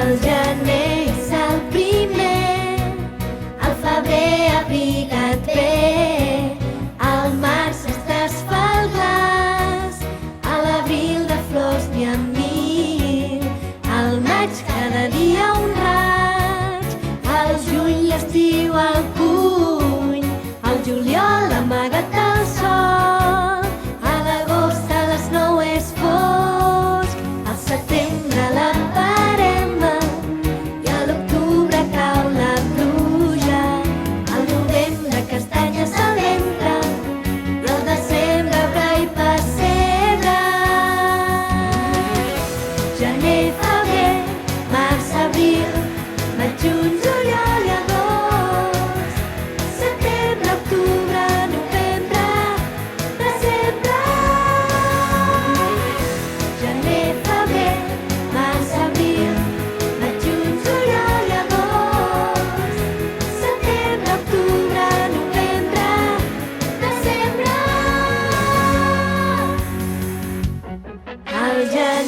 El gener és el primer, el febrer abriga't bé, al març es desfà el glaç, a l'abril de flors n'hi ha mil, al maig cada dia un raig, al juny l'estiu al puny, al juliol amaga't al sol, a l'agost a les 9 és fosc, al setembre la verema i a l'octubre cau la pluja, al novembre castanyes a l'entre i al desembre arbre i pessebre. Gener, febrer, març, abril, maig, juny, juliol i agost, setembre, octubre, novembre, desembre. Gener, febrer, març, abril, maig, juny, juliol i agost, setembre, octubre, novembre, desembre. El gener